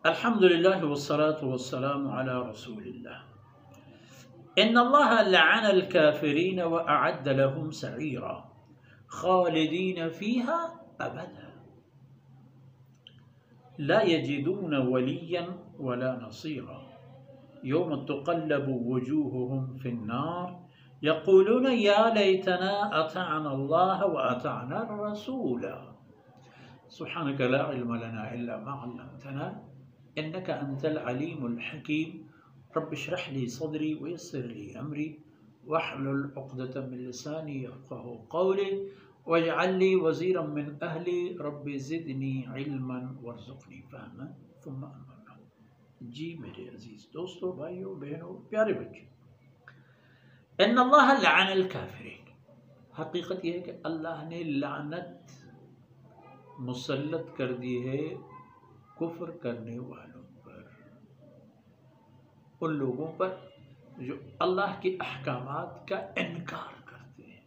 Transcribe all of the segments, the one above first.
الحمد لله والصلاة والسلام على رسول الله. إن الله لعن الكافرين وأعد لهم سعيرا خالدين فيها أبدا لا يجدون وليا ولا نصيرا يوم تقلب وجوههم في النار يقولون يا ليتنا أطعنا الله وأطعنا الرسول سبحانك لا علم لنا إلا ما علمتنا إنك أنت العليم الحكيم. رب اشرح لي صدري ويسر لي أمري واحلل عقدة من لساني يفقهوا قولي واجعل لي وزيرا من أهلي رب زدني علما وارزقني فهما ثم أما. جی میرے عزیز دوستو، بھائیو، بہنوں، پیارے بچے، ان اللہ لعن الکافرین، حقیقت یہ ہے کہ اللہ نے لعنت مسلط کر دی ہے کفر کرنے والوں پر، ان لوگوں پر جو اللہ کے احکامات کا انکار کرتے ہیں۔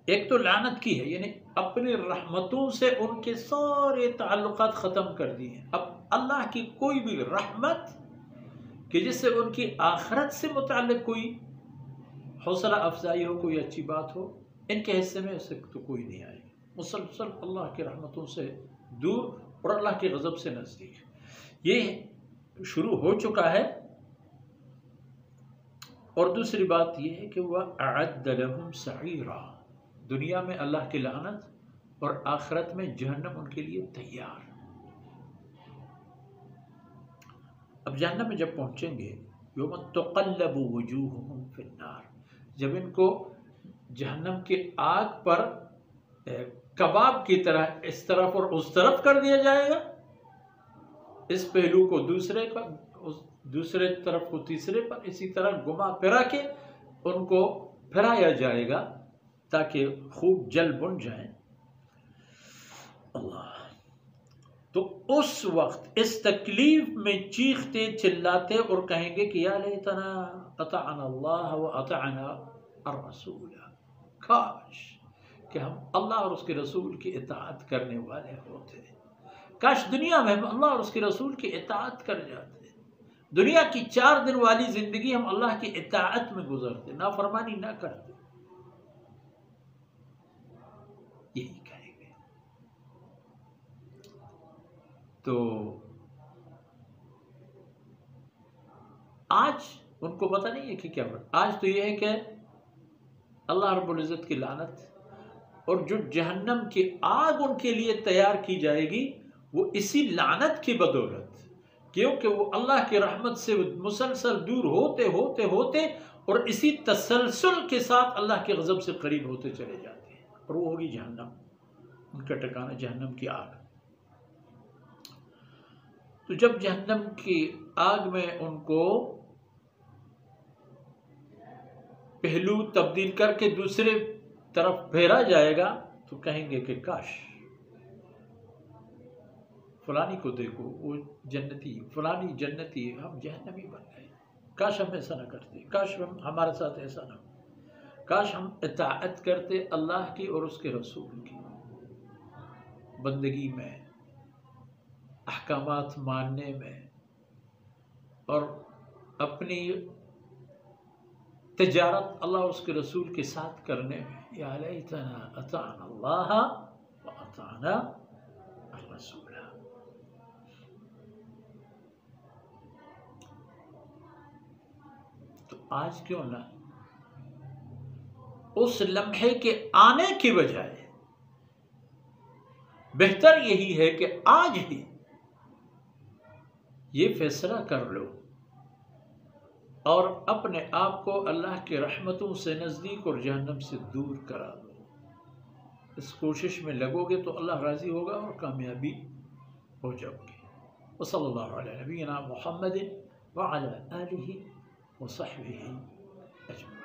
ایک تو لعنت کی ہے، یعنی اپنی رحمتوں سے ان کے سارے تعلقات ختم کر دیے ہیں۔ اب اللہ کی کوئی بھی رحمت کہ جس سے ان کی آخرت سے متعلق کوئی حوصلہ افزائی ہو، کوئی اچھی بات ہو، ان کے حصے میں اسے تو کوئی نہیں آئے گی۔ مسلسل اللہ کی رحمتوں سے دور اور اللہ کے غضب سے نزدیک، یہ شروع ہو چکا ہے۔ اور دوسری بات یہ ہے کہ وہ اعد لہم سعیرا، دنیا میں اللہ کی لعنت اور آخرت میں جہنم ان کے لیے تیار۔ اب جہنم میں جب پہنچیں گے، یوم تقلب وجوہہم فی النار، جب ان کو جہنم کے آگ پر کباب کی طرح اس طرف اور اس طرف کر دیا جائے گا، اس پہلو کو دوسرے کا، دوسرے طرف کو تیسرے پر، اسی طرح گما پھرا کے ان کو پھرایا جائے گا تاکہ خوب جل بن جائیں۔ اللہ، تو اس وقت اس تکلیف میں چیختے چلاتے اور کہیں گے کہ یا لیتنا اطعنا اللہ و اطعنا الرسول، کاش کہ ہم اللہ اور اس کے رسول کی اطاعت کرنے والے ہوتے، کاش دنیا میں ہم اللہ اور اس کے رسول کی اطاعت کر جاتے، دنیا کی 4 دن والی زندگی ہم اللہ کی اطاعت میں گزرتے، نافرمانی نہ کرتے۔ یہی کہیں گے۔ تو آج ان کو پتہ نہیں ہے کہ کیا بات، آج تو یہ ہے کہ اللہ رب العزت کی لعنت اور جو جہنم کی آگ ان کے لیے تیار کی جائے گی وہ اسی لعنت کی بدولت، کیونکہ وہ اللہ کی رحمت سے مسلسل دور ہوتے ہوتے ہوتے اور اسی تسلسل کے ساتھ اللہ کے غضب سے قریب ہوتے چلے جاتے ہیں، اور وہ ہوگی جہنم، ان کا ٹھکانہ جہنم کی آگ۔ تو جب جہنم کی آگ میں ان کو پہلو تبدیل کر کے دوسرے طرف پھیرا جائے گا تو کہیں گے کہ کاش فلانی کو دیکھو، وہ جنتی، فلانی جنتی، ہم جہنمی بن گئے، کاش ہم ایسا نہ کرتے، کاش ہمارے ساتھ ایسا نہ ہو، کاش ہم اطاعت کرتے اللہ کی اور اس کے رسول کی، بندگی میں، احکامات ماننے میں، اور اپنی تجارت اللہ اور اس کے رسول کے ساتھ کرنے میں۔ یا لیتنا اطعنا اللہ و اطعنا الرسول۔ تو آج کیوں نہ اس لمحے کے آنے کی بجائے بہتر یہی ہے کہ آج ہی یہ فیصلہ کر لو اور اپنے آپ کو اللہ کے رحمتوں سے نزدیک اور جہنم سے دور کرا دو۔ اس کوشش میں لگو گے تو اللہ راضی ہوگا اور کامیابی ہو جاؤ گے۔ وصلی اللہ علی نبینا محمد وعلی آلہ وصحبہ اجمعین۔